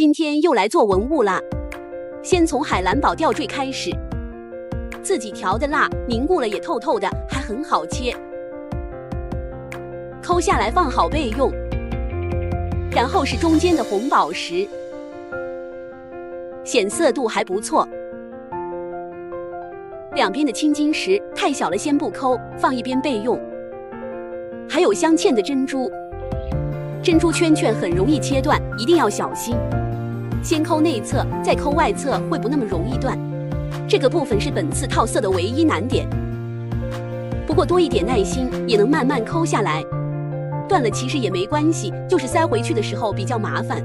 今天又来做文物啦。先从海蓝宝吊坠开始，自己调的蜡凝固了也透透的，还很好切。抠下来放好备用。然后是中间的红宝石，显色度还不错。两边的青金石太小了，先不抠，放一边备用。还有镶嵌的珍珠，珍珠圈圈很容易切断，一定要小心。先抠内侧，再抠外侧，会不那么容易断。这个部分是本次套色的唯一难点，不过多一点耐心，也能慢慢抠下来。断了其实也没关系，就是塞回去的时候比较麻烦。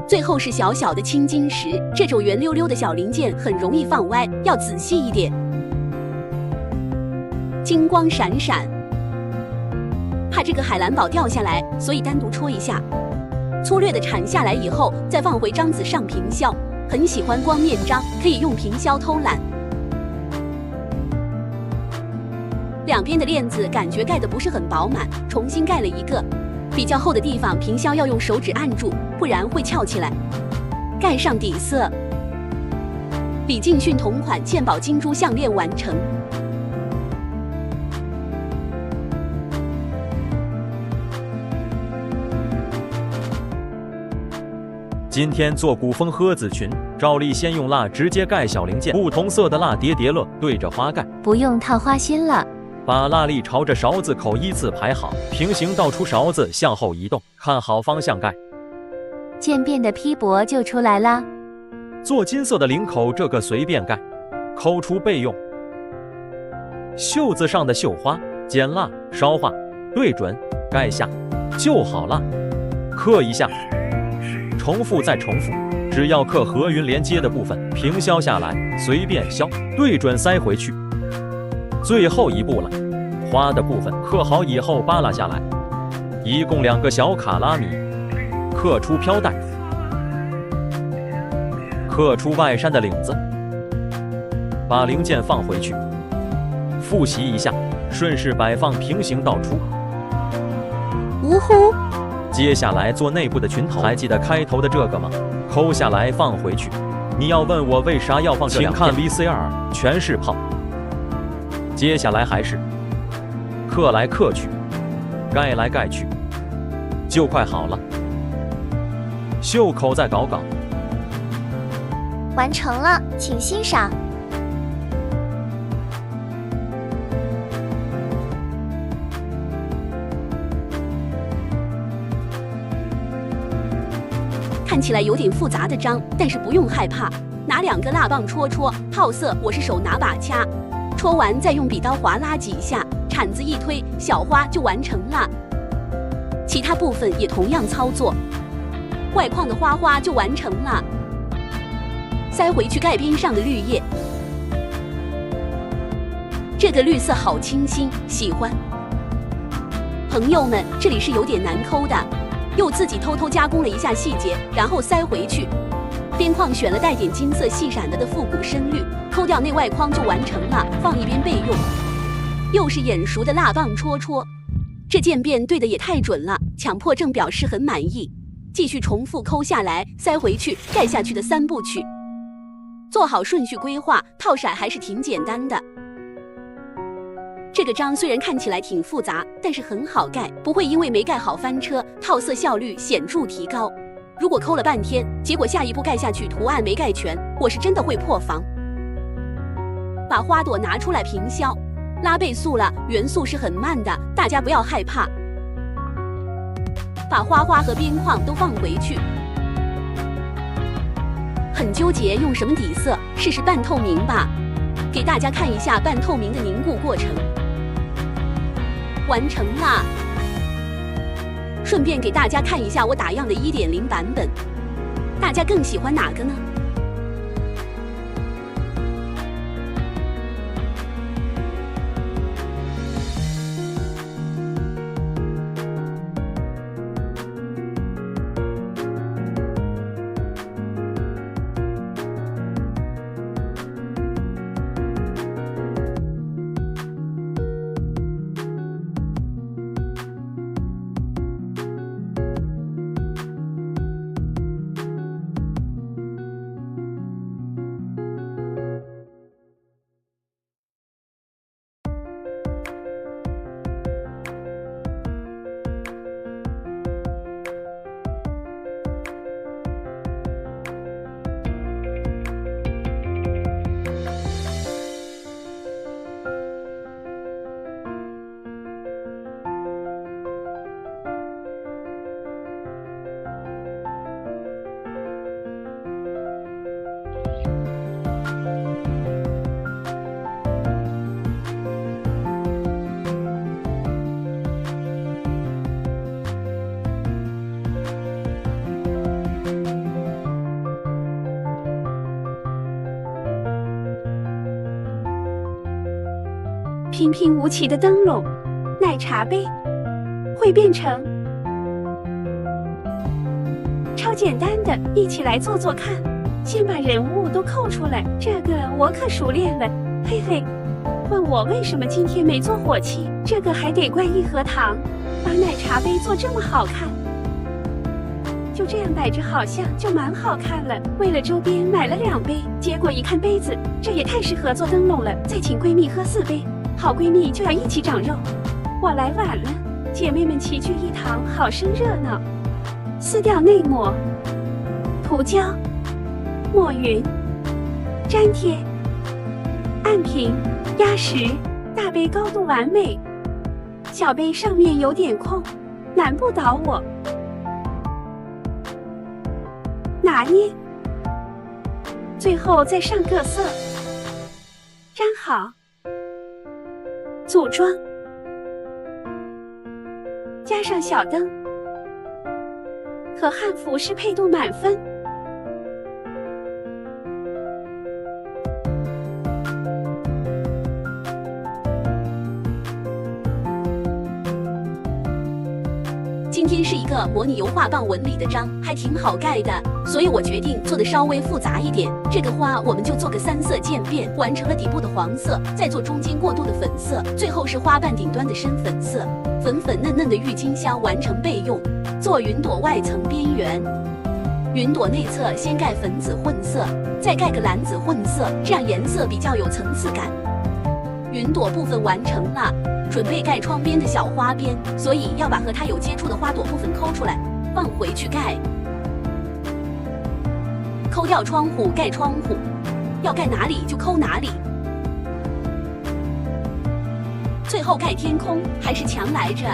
最后是小小的青金石，这种圆溜溜的小零件很容易放歪，要仔细一点。金光闪闪，怕这个海蓝宝掉下来，所以单独戳一下。粗略的铲下来以后，再放回章子上平削。很喜欢光面章，可以用平削偷懒。两边的链子感觉盖得不是很饱满，重新盖了一个。比较厚的地方平削要用手指按住，不然会翘起来。盖上底色，李敬训同款嵌宝金珠项链完成。今天做古风诃子裙，照例先用蜡直接盖小零件，不同色的蜡叠叠乐，对着花盖，不用套花心了。把蜡粒朝着勺子口依次排好，平行倒出勺子向后移动，看好方向盖。渐变的披帛就出来啦。做金色的领口，这个随便盖，抠出备用。袖子上的绣花，剪蜡烧画，对准盖下就好了。刻一下，重复再重复，只要刻和云连接的部分，平削下来，随便削，对准塞回去。最后一步了，花的部分刻好以后扒拉下来，一共2个小卡拉米，刻出飘带，刻出外衫的领子，把零件放回去，复习一下，顺势摆放，平行倒出。呜呼！接下来做内部的裙头，还记得开头的这个吗？抠下来放回去。你要问我为啥要放这两片，请看 VCR， 全是泡。接下来还是刻来刻去，盖来盖去，就快好了。袖口再搞搞，完成了，请欣赏。看起来有点复杂的章，但是不用害怕，拿2个蜡棒戳戳，套色我是手拿把掐。戳完再用笔刀划拉几下，铲子一推，小花就完成了。其他部分也同样操作，外框的花花就完成了。塞回去盖边上的绿叶，这个绿色好清新，喜欢。朋友们，这里是有点难抠的，又自己偷偷加工了一下细节，然后塞回去。边框选了带点金色细闪的复古深绿，抠掉内外框就完成了，放一边备用。又是眼熟的蜡棒戳戳，这渐变对的也太准了，强迫症表示很满意。继续重复抠下来，塞回去，盖下去的3部曲。做好顺序规划，套色还是挺简单的。这个章虽然看起来挺复杂，但是很好盖，不会因为没盖好翻车，套色效率显著提高。如果抠了半天，结果下一步盖下去图案没盖全，我是真的会破防。把花朵拿出来平削，拉倍速了，元素是很慢的，大家不要害怕。把花花和边框都放回去。很纠结用什么底色，试试半透明吧。给大家看一下半透明的凝固过程。完成啦！顺便给大家看一下我打样的1.0版本，大家更喜欢哪个呢？平平无奇的灯笼，奶茶杯会变成超简单的，一起来做做看。先把人物都扣出来，这个我可熟练了，嘿嘿。问我为什么今天没做火漆，这个还得怪义和糖，把奶茶杯做这么好看。就这样摆着好像就蛮好看了。为了周边买了2杯，结果一看杯子，这也太适合做灯笼了，再请闺蜜喝4杯。好闺蜜就要一起长肉。我来晚了，姐妹们齐聚一堂，好生热闹。撕掉内膜，涂胶，抹匀，粘贴，按平，压实。大杯高度完美，小杯上面有点空，难不倒我。拿捏，最后再上个色，粘好。组装，加上小灯，和汉服适配度满分。今天是一个模拟油画棒纹理的章，还挺好盖的，所以我决定做的稍微复杂一点。这个花我们就做个3色渐变，完成了底部的黄色，再做中间过渡的粉色，最后是花瓣顶端的深粉色，粉粉嫩嫩的郁金香完成备用。做云朵外层边缘，云朵内侧先盖粉紫混色，再盖个蓝紫混色，这样颜色比较有层次感。云朵部分完成了，准备盖窗边的小花边，所以要把和它有接触的花朵部分抠出来，放回去盖。抠掉窗户盖窗户，要盖哪里就抠哪里。最后盖天空，还是墙来着，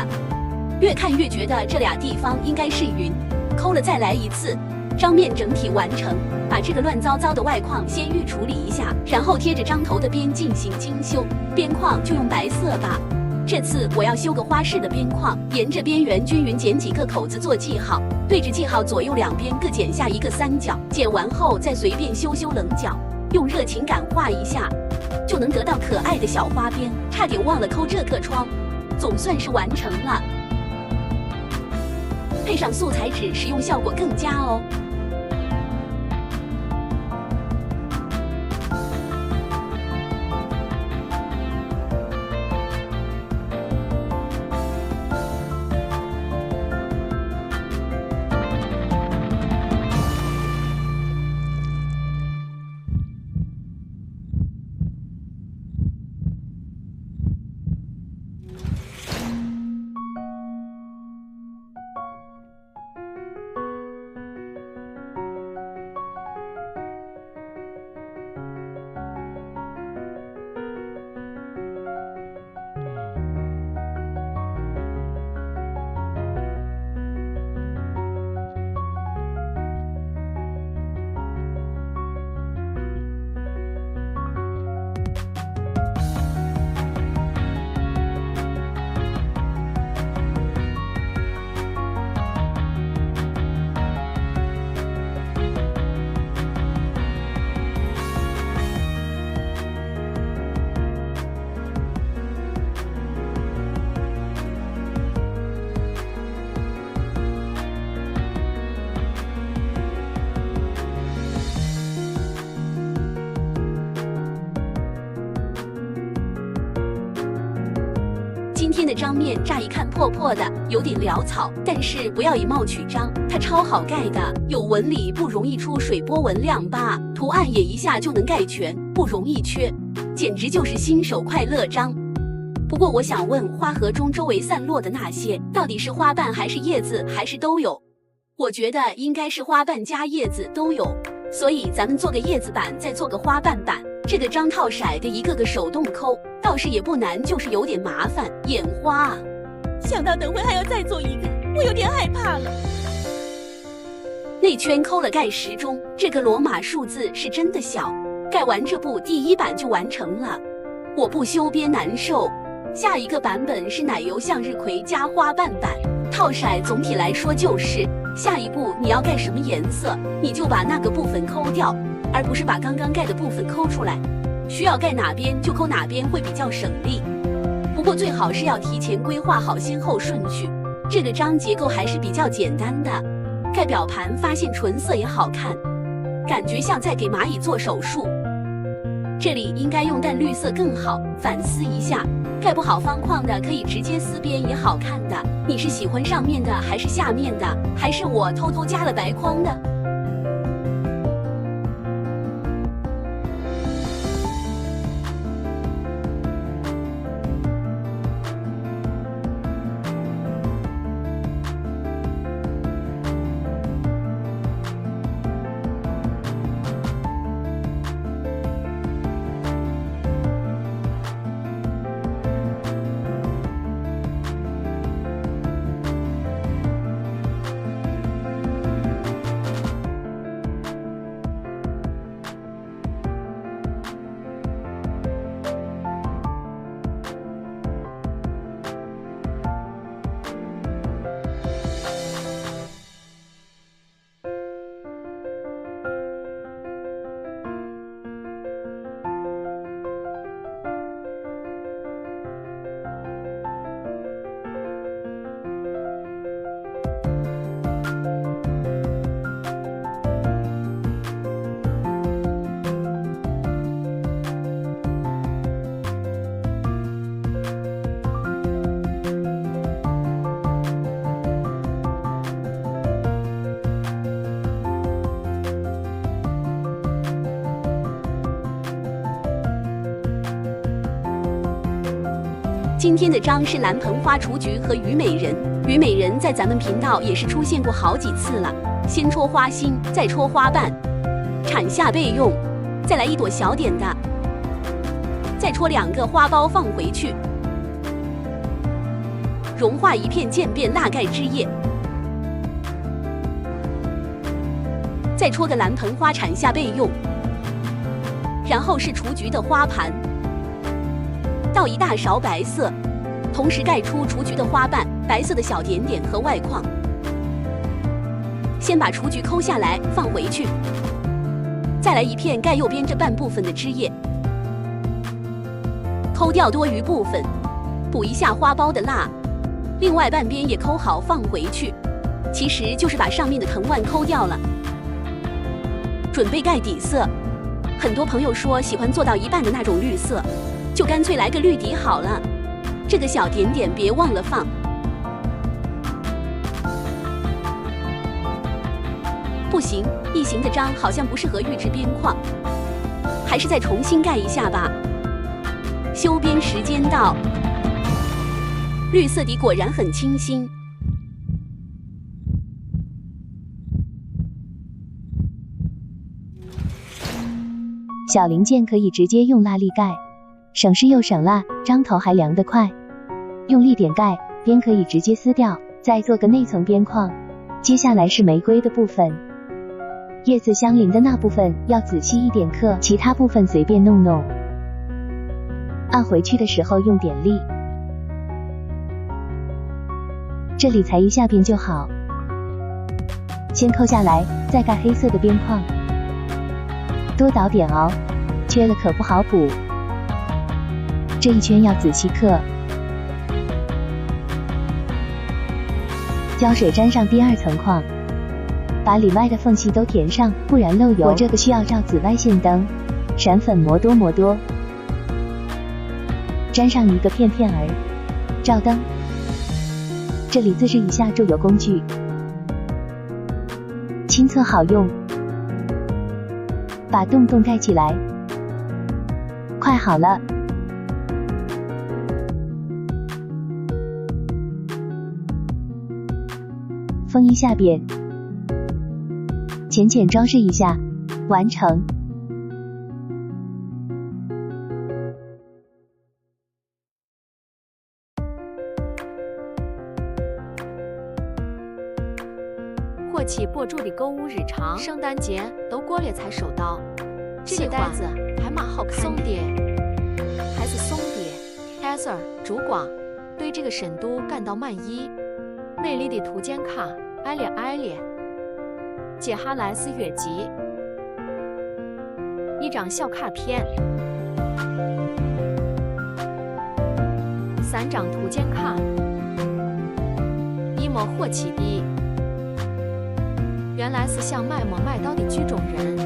越看越觉得这俩地方应该是云。抠了再来一次，章面整体完成。把这个乱糟糟的外框先预处理一下，然后贴着章头的边进行精修。边框就用白色吧。这次我要修个花式的边框，沿着边缘均匀剪几个口子做记号，对着记号左右两边各剪下一个三角，剪完后再随便修修棱角，用热情感画一下，就能得到可爱的小花边。差点忘了抠这个窗，总算是完成了。配上素材纸，使用效果更佳哦。今天的章面乍一看破破的，有点潦草，但是不要以貌取章，它超好盖的，有纹理不容易出水波纹亮疤，图案也一下就能盖全，不容易缺，简直就是新手快乐章。不过我想问，花盒中周围散落的那些，到底是花瓣还是叶子，还是都有？我觉得应该是花瓣加叶子都有，所以咱们做个叶子版，再做个花瓣版。这个章套色的一个个手动抠，倒是也不难，就是有点麻烦，眼花啊！想到等会还要再做一个，我有点害怕了。内圈抠了盖10中，这个罗马数字是真的小。盖完这步第1版就完成了，我不修边难受。下一个版本是奶油向日葵加花瓣版，套色总体来说就是，下一步你要盖什么颜色，你就把那个部分抠掉，而不是把刚刚盖的部分抠出来。需要盖哪边就抠哪边会比较省力，不过最好是要提前规划好先后顺序。这个章结构还是比较简单的，盖表盘发现纯色也好看，感觉像在给蚂蚁做手术。这里应该用淡绿色更好，反思一下。盖不好方框的可以直接撕边也好看的，你是喜欢上面的还是下面的，还是我偷偷加了白框的？今天的章是蓝盆花雏菊和虞美人。虞美人在咱们频道也是出现过好几次了，先戳花心，再戳花瓣，产下备用，再来一朵小点的，再戳2个花苞放回去，融化一片渐变蜡盖枝叶，再戳个蓝盆花产下备用，然后是雏菊的花盘。倒1大勺白色，同时盖出雏菊的花瓣、白色的小点点和外框。先把雏菊抠下来放回去，再来一片盖右边这半部分的枝叶，抠掉多余部分，补一下花苞的蜡，另外半边也抠好放回去。其实就是把上面的藤蔓抠掉了。准备盖底色，很多朋友说喜欢做到一半的那种绿色，就干脆来个绿底好了。这个小点点别忘了放。不行，异形的章好像不适合预制边框，还是再重新盖一下吧。修边时间到，绿色底果然很清新。小零件可以直接用蜡力盖，省事又省蜡，章头还量得快。用力点盖，边可以直接撕掉，再做个内层边框。接下来是玫瑰的部分，叶子相邻的那部分要仔细一点刻，其他部分随便弄弄。按回去的时候用点力，这里裁一下边就好。先扣下来，再盖黑色的边框，多倒点哦，缺了可不好补。这一圈要仔细刻，胶水沾上第2层框，把里外的缝隙都填上，不然漏油。我这个需要照紫外线灯，闪粉磨多磨多，沾上一个片片儿，照灯。这里自制一下注油工具，亲测好用，把洞洞盖起来，快好了。封一下边，浅浅装饰一下，完成。过期博主的购物日常，圣诞节都过了才收到。这个袋子还蛮好看的，送的还是送的。Ether 烛光对这个深度感到满意。美丽的图鉴卡，爱了爱了。接下来是月季，一张小卡片，3张图鉴卡，一模火气的。原来是想买没买到的剧中人，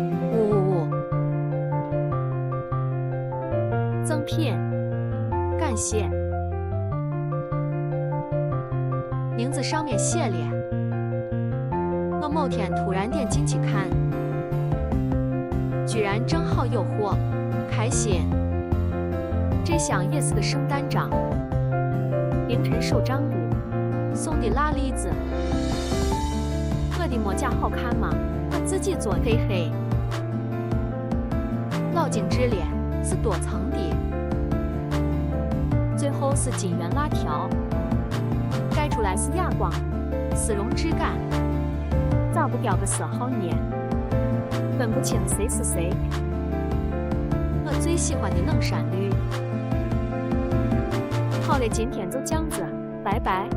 赠品，感谢。名字上面写了。我某天突然点进去看，居然正好有货，开心。这箱也是个圣诞章，凌晨手账簿，送的蜡栗子。我的模甲好看吗？我自己做，嘿嘿。老精致了，是多层的。最后是金圆蜡条，盖出来是哑光，丝绒质感。咋不标个色号呢？分不清谁是谁。我最喜欢的冷杉绿。好了，今天就这样子，拜拜。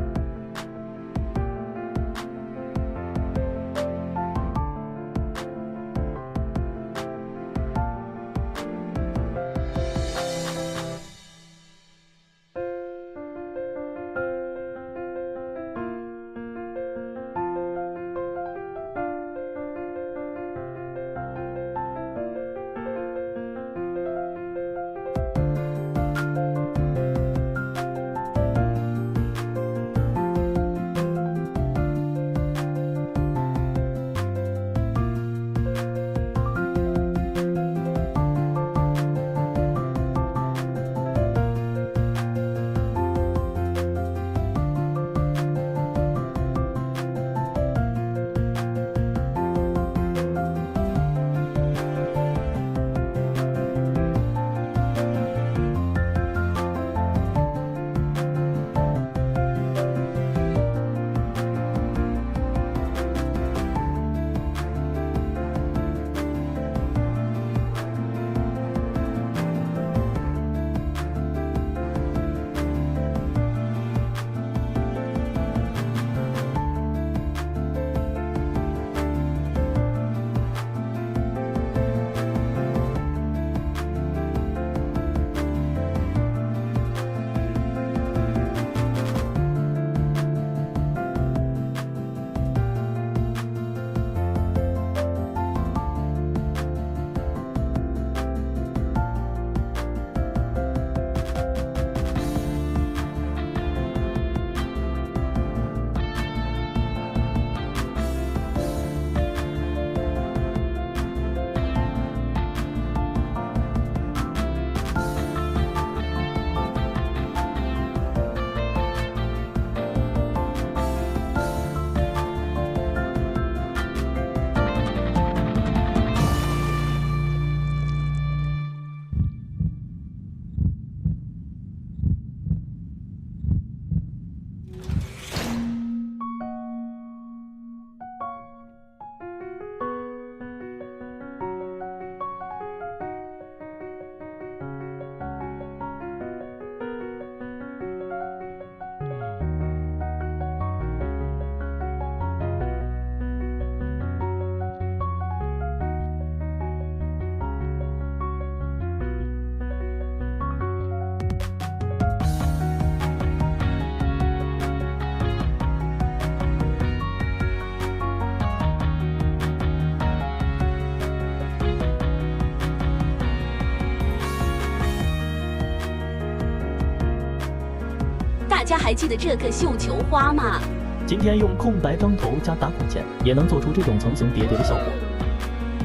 大家还记得这个绣球花吗？今天用空白钢头加打孔钳，也能做出这种层层叠叠的效果。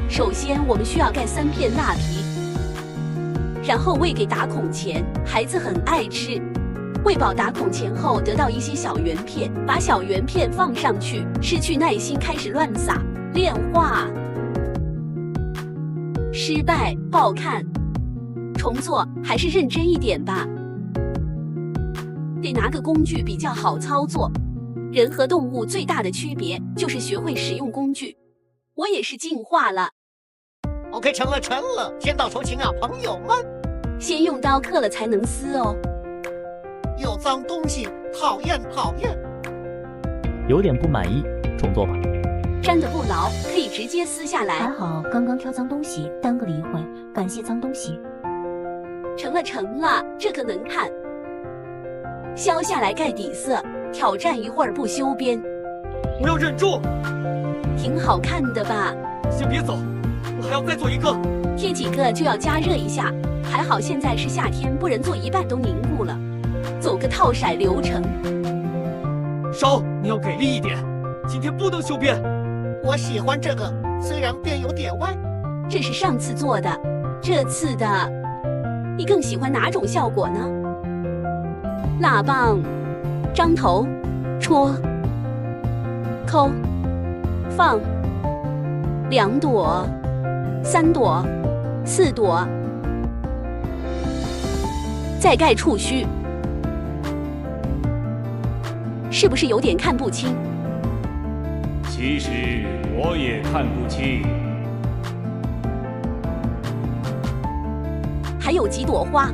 首先，我们需要盖3片蜡皮，然后喂给打孔钳，孩子很爱吃。喂饱打孔钳后，得到一些小圆片，把小圆片放上去，失去耐心开始乱撒，练画。失败，不好看，重做，还是认真一点吧。得拿个工具比较好操作。人和动物最大的区别就是学会使用工具。我也是进化了。OK， 成了，天道酬勤啊，朋友们！先用刀刻了才能撕哦。有脏东西，讨厌！有点不满意，重做吧。粘得不牢，可以直接撕下来。还好刚刚挑脏东西耽搁了一会，感谢脏东西。成了，这个能看。削下来盖底色，挑战一会儿不修边。我要忍住。挺好看的吧？先别走，我还要再做一个。贴几个就要加热一下，还好现在是夏天，不然做一半都凝固了。走个套色流程。烧，你要给力一点，今天不能修边。我喜欢这个，虽然边有点歪。这是上次做的，这次的，你更喜欢哪种效果呢？蜡棒，张头，戳，抠，放，2朵，3朵，4朵，再盖触须，是不是有点看不清？其实我也看不清。还有几朵花。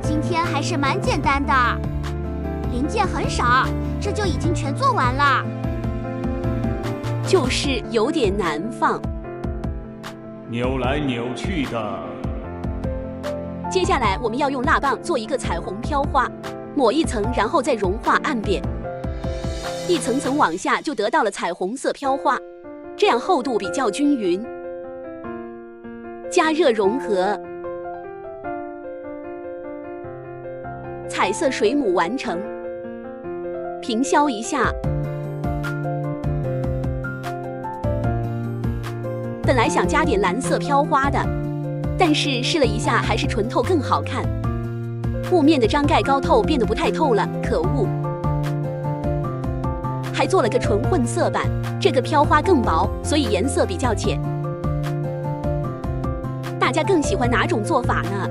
今天还是蛮简单的，零件很少，这就已经全做完了。就是有点难放，扭来扭去的。接下来我们要用蜡棒做一个彩虹飘花，抹一层，然后再融化按扁，一层层往下就得到了彩虹色飘花，这样厚度比较均匀。加热融合，彩色水母完成。平削一下。本来想加点蓝色飘花的，但是试了一下，还是纯透更好看。雾面的张盖高透变得不太透了，可恶！还做了个纯混色版，这个飘花更薄，所以颜色比较浅。大家更喜欢哪种做法呢？